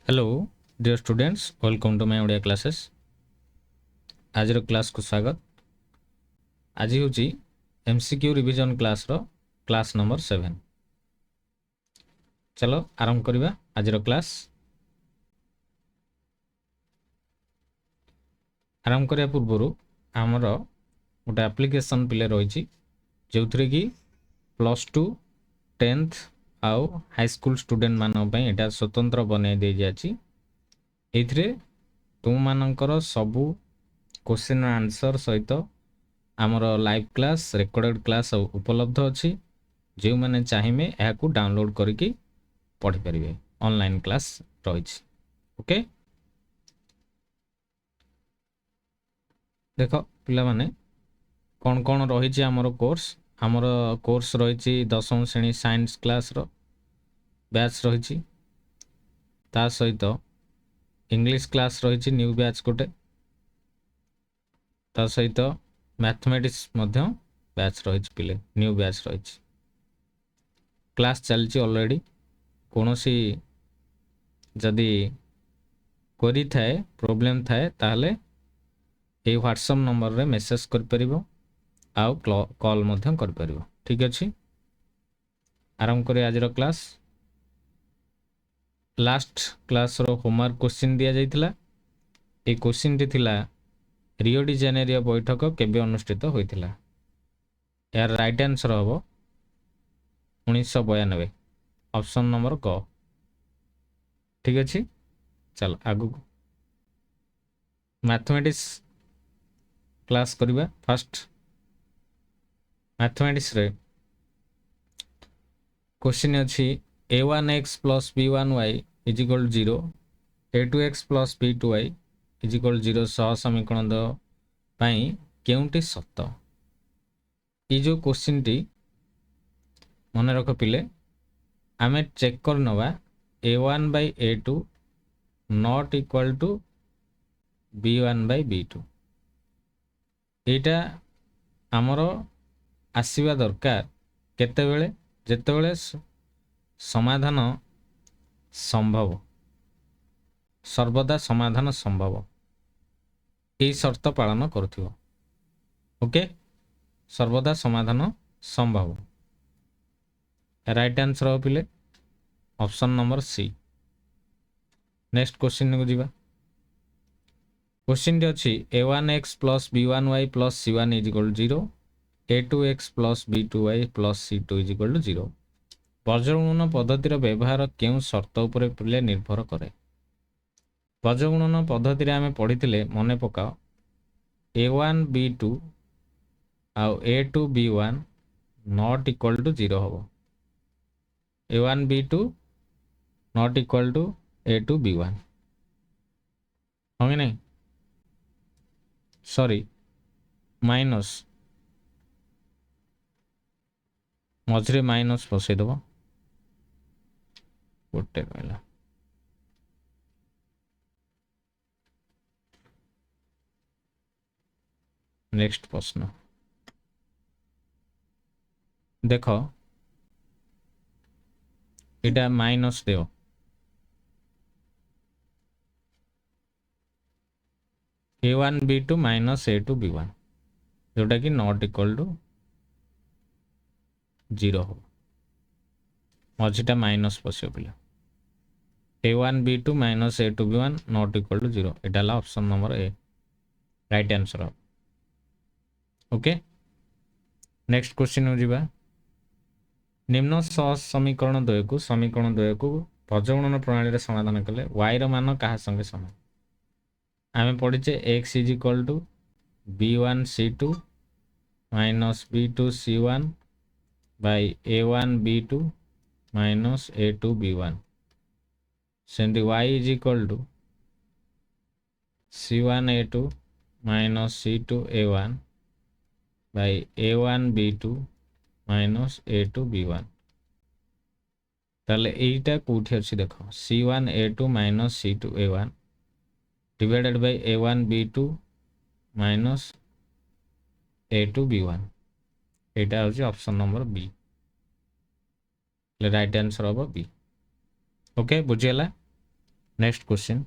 Hello dear students, welcome to my Odia classes. आज class को स्वागत। आज हूँ एमसीक्यू रिविजन क्लास नंबर 7। चलो आरंभ करवा आज क्लास। आरंभ करने पूर्व आमर गोटे एप्लिकेशन पिले रही जो थी कि +2 10th आउ हाई स्कूल स्टूडेंट मानक यहाँ स्वतंत्र बनई दे जाची। एथिरे तुम मानकर सबू क्वेश्चन आंसर सहित आमर लाइव क्लास रेकर्डेड क्लास उपलब्ध अच्छी। जो मैंने चाहिए यहाँ डाउनलोड करके पढ़ी पारे। ऑनलाइन क्लास रही। ओके, देख पिला माने कौन कौन रही आमर कोर्स। आमर कोर्स रही 10वीं श्रेणी साइंस क्लास रो बैच रही। ता सहित इंग्लिश क्लास रही न्यू बैच गोटे। ता सहित मैथमेटिक्स बैच रही पिले न्यू बैच रही। क्लास चलती ऑलरेडी। कौन सी जदि क्वेरी थाए प्रॉब्लम थाए ताहले ये व्हाट्सएप नंबर रे मेसेज कर परिबो आउ कॉल मध्यम कर परिबो। ठीक अछि, आरंभ करी आज क्लास। लास्ट क्लास रो होमवर्क क्वेश्चन दिया जाइतिला। ए क्वेश्चन टी थिला रियो डी जेनेरियो बैठक केबे अनुष्ठित होइतिला। यार राइट आंसर हबो 1992, ऑप्शन नंबर क। ठीक अछि, चल आगु मैथमेटिक्स क्लास करिबा। फर्स्ट मैथमेटिक्स रे क्वेश्चन अछि a1x plus b1y is equal to 0, a2x plus b2y is equal to 0 सह समीकरण पाई केउंटी सत्य। ये जो क्वेश्चन टी मन रख पिले आमे चेक कर नवा a1 by a2 not equal to b1 by b2। एटा आमर आसीबा दरकार केते बेले जेते बेले समाधान संभव, सर्वदा समाधान संभव यही शर्त पालन करुथिबो। ओके, सर्वदा समाधान संभव। राइट आंसर हो पिले option number C. Next question को जीवा। क्वेश्चन टी अछि a1x plus b1y plus c1 is equal to 0, a2x plus b2y plus c2 is equal to 0। बर्जगुणन पद्धतिर व्यवहार केउं शर्त उपरे पिले निर्भर करे। बर्जगुणन पद्धति आमे पढ़ी मने पकाओ a1 b2 आउ a2 b1 not equal to 0 हम। a1 b2 not equal to a2 b1 हम नहीं, सॉरी माइनस मझे माइनस बसईदेव गोटे रहा। नेक्स्ट प्रश्न देख, इटा माइनस देव a1 b2 minus a2 b1 जोटा कि नॉट इक्वल टू 0 हो। मझीटा माइनस बस पिला a1 b2 minus a2 b1 not equal to 0। एटा option number A right answer हो। ओके, नेक्स्ट क्वेश्चन हो जीवा। निम्न समीकरण द्वय को बर्जगुणन प्रणाली समाधान कले y रो मान कहा संगे समान। आमे पढ़ीचे x is equal to b1 c2 minus b2 c1 by a1 b2 minus a2 b1। सेंटी y is equal to c1 a2 minus c2 a1 by a1 b2 minus a2 b1। ताले एटा कोठी अछि देख c1 a2 minus c2 a1 divided by a1 b2 minus a2 b1। एटा होछि option number B. Right answer होबो B. Okay, बुझियला। Next question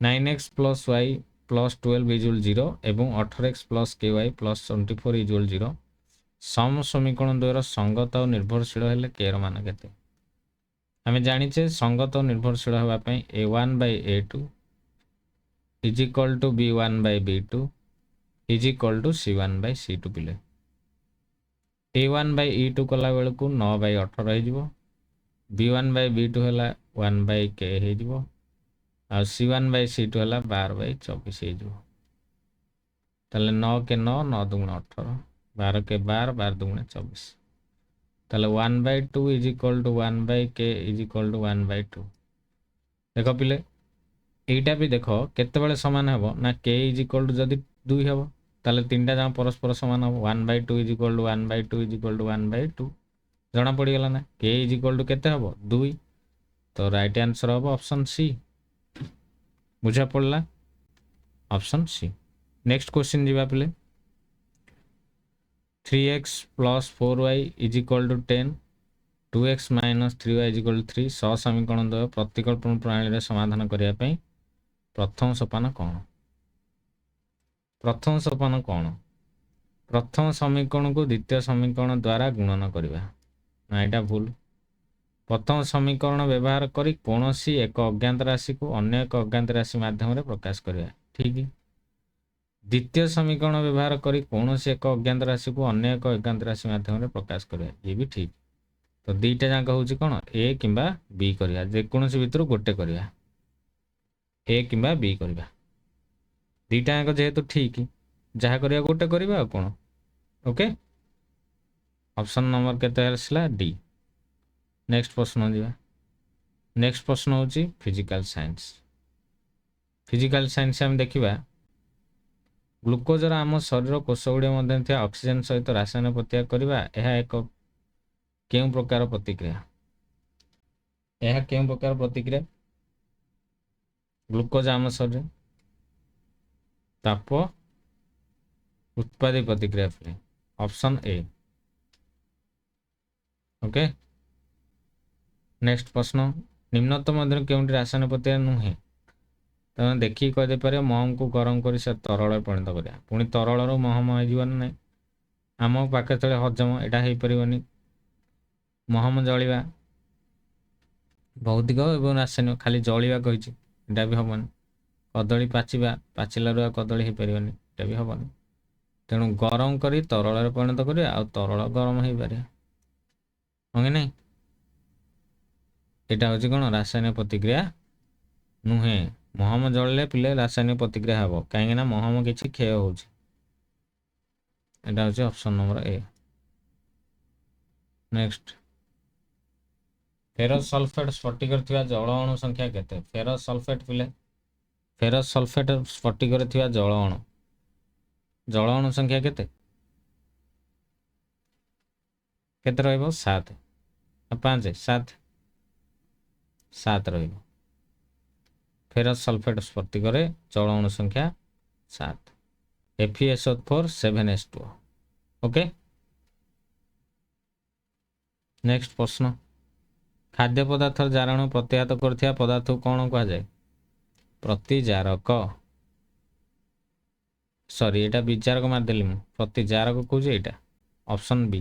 9x plus y plus 12 equal 0 एवं 18x plus ky plus 24 equal 0 सम समीकरण द्वयर संगत और निर्भरशील हेले के मान केते आम जाचे संगत और निर्भरशील होगापी a1 by a2 is equal to b1 by b2 is equal to c1 by c2 पिले a1 by e2 कला बेलू 9 by 18 हो b1 by b2 है 1 by k हो c1 by c2 है 12 by 24 हो 9 के 9 9 दुगुण 18 12 के 12 12 दुगुण 24 ताले 1 by 2 is equal to 1 by k is equal to 1 by 2 देख पिले यहीटा भी देख केत सामान हे ना k इज इक्वल टू जदि 2 हे ताले तीनटा जहाँ परस्पर सामान हम 1 by 2 is equal to 1 by 2 is equal to 1 by 2 जना पड़गला ना k इज इक्वल टू केते हम 2 तो राइट आंसर हम ऑप्शन सी बुझा पड़ला ऑप्शन सी नेक्स्ट क्वेश्चन जीवा पिले 3x plus 4y is equal to 10 2x minus 3y is equal to 3 समीकरण द्वय प्रतिकल्पन प्रणाली समाधान करने प्रथम सोपान कौन प्रथम सोपान कौन प्रथम समीकरण को द्वितीय समीकरण द्वारा गुणन करवा ना यहाँ भूल प्रथम समीकरण व्यवहार करी कौन सी एक अज्ञात राशि को अन्य एक अज्ञात राशि माध्यम प्रकाश करवा ठीक द्वितीय समीकरण व्यवहार करी कौन सी एक अज्ञात राशि को अन्य एक अज्ञात राशि माध्यम प्रकाश करवा ये भी ठीक तो दुईटा जाक हूँ कौन ए कि बी करवा जेकोसी भितर गोटे करवा ए कि बी करवा दुईटा जाक जेहेतु ठीक जहाँ करवा गोटे करवा कौन ओके ऑप्शन नंबर केते डी नेक्स्ट प्रश्न जा नेक्स्ट प्रश्न हूँ फिजिकल साइंस फिजिकल साइंस आम देखा ग्लुकोजर आम शरीर कोषगुड़ी मध्य ऑक्सीजन सहित रासायन प्रतिक्रिया करवा यह एक केउं प्रकार प्रतिक्रिया यह केउं प्रकार प्रतिक्रिया ग्लुकोज आम शरीर ताप उत्पादी प्रतिक्रिया फिर ऑप्शन ए ओके नेक्स्ट प्रश्न निम्नतम मध्य केउंटी रासायनिक प्रतिक्रिया नुहे तुम देखिए कहीदे पार महम को गरम कर तरल परिणत करा पुणी तरल महम हो ना आम पाखे तले हजम यहाँ हो पारनि महम जलिवा भौतिक एवं रासायनिक खाली जलिवा कही यहाँ भी हेनी कदली पाचिबा पाचिलू कदली हो पारनि यहाँ भी हेनी तेणु गरम कर तरल परिणत करा आ तरल गरम हो पारे हाँ कि नहीं यहाँ हूँ कौन रासायनिक प्रतिक्रिया नुहे महम जलिले पिले रासायनिक प्रतिक्रिया हम कहीं महम किसी क्षय हो option number A next ferrous sulphate स्फटिक जल अणु संख्या केते फेरस सल्फेट पिले फेरस सल्फेट स्फटिक जल अणु संख्या केते केते रहिबो 7 5 7 7 रहिबो फेरस सल्फेट स्फटिक जल अणु संख्या 7 FeSO4 7H2O ओके नेक्स्ट प्रश्न खाद्य पदार्थ जारण प्रतिहत कर पदार्थ को कौन कह जाए प्रतिजारक सॉरी यहाँ विचारक मारदेली मु प्रतिजारक कौन यहाँ ऑप्शन बी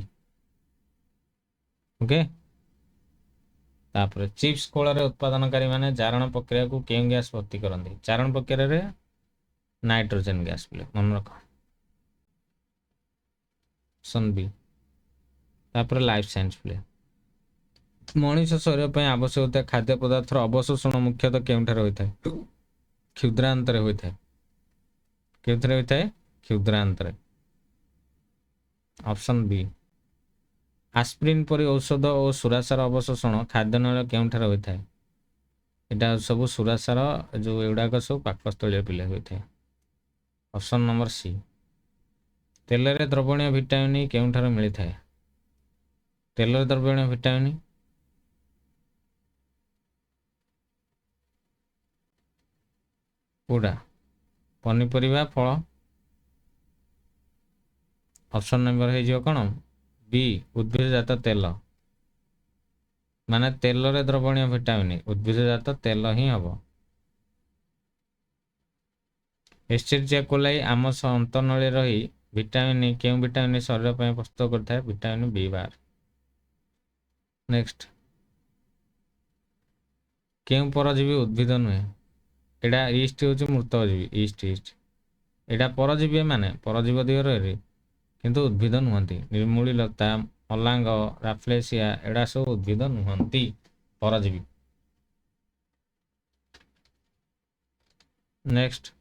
ओके तापर चिप्स कोल उत्पादनकारी माने जारण प्रक्रिया को केउं गैस भर्ती करते चारण प्रक्रिया रे नाइट्रोजन गैस बोले मन रख ऑप्शन बी तापर लाइफ साइंस बोले मनुष्य शरीर पर आवश्यक होता खाद्य पदार्थ अवशोषण मुख्यतः केउंठार होता है क्षुद्रांतर होता है केउंठार होता है क्षुद्रांतर ऑप्शन बी आस्प्रिन परी औषध और सुरासार अवशोषण खाद्य नल केउंठार होता है यहाँ सब सुरासार जो एगुड़ाक सब पाकस्थल पिले होता है ऑप्शन नंबर सी तेल रे द्रवणीय विटामिन केउंठार मिलता है तेल द्रवणीय विटामिन कौटा पनीपरिया फल ऑप्शन नंबर हो कौन बी उद्भिदजात तेल ମାନେ ତେଲରେ ଦ୍ରବଣୀୟ ଭିଟାମିନ୍ ଉଦ୍ଭିଦଜାତ ତେଲ ହିଁ ହବ। ଏସ୍ଚେରିଚିଆ କୋଲାଇ ଆମ ଅନ୍ତନଳୀରେ ରହି ଭିଟାମିନ୍ କେଉଁ ଭିଟାମିନ୍ ଶରୀର ପାଇଁ ପ୍ରସ୍ତୁତ କରିଥାଏ? Vitamin B12। ନେକ୍ସଟ, କେଉଁ ପରଜୀବୀ ଉଦ୍ଭିଦ ନୁହେଁ? ଏଇଟା ଇଷ୍ଟ ହେଉଛି ମୃତଜୀବୀ। ଇଷ୍ଟ ଏଇଟା ପରଜୀବୀ, ମାନେ ପରଜୀବ ଦିଗରେ କିନ୍ତୁ ଉଦ୍ଭିଦ ନୁହନ୍ତି। ନିର୍ମୂଳୀ ଲତା, ମଲାଙ୍ଗ, ରାଫ୍ଲେସିଆ ଏଡ଼ା ସବୁ ଉଦ୍ଭିଦ ନୁହନ୍ତି, ପରଜୀବୀ। ନେକ୍ସଟ,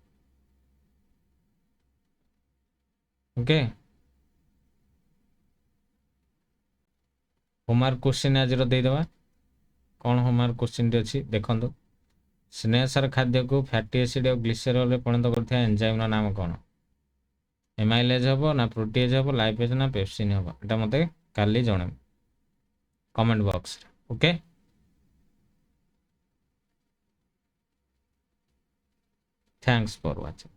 ଓକେ, ହୋମୱାର୍କ କ୍ୱେଶ୍ଚିନ୍ ଆଜିର ଦେଇଦେବା। କ'ଣ ହୋମୱାର୍କ କ୍ୱେଶ୍ଚିନ୍ଟି ଅଛି ଦେଖନ୍ତୁ। ସ୍ନେହସାର ଖାଦ୍ୟକୁ ଫ୍ୟାଟି ଏସିଡ୍ ଓ ଗ୍ଲିସେରଲ୍ରେ ପରିଣତ କରୁଥିବା ଏନ୍ଜାଇମ୍ର ନାମ କ'ଣ? ଏମାଇଲେଜ୍ ହେବ ନା ପ୍ରୋଟିଏଜ୍ ହେବ, ଲାଇପେଜ୍ ନା ପେପ୍ସିନ୍ ହେବ? ଏଇଟା ମୋତେ କାଲି ଜଣେଇବ କମେଣ୍ଟ ବକ୍ସରେ। Okay, thanks for watching.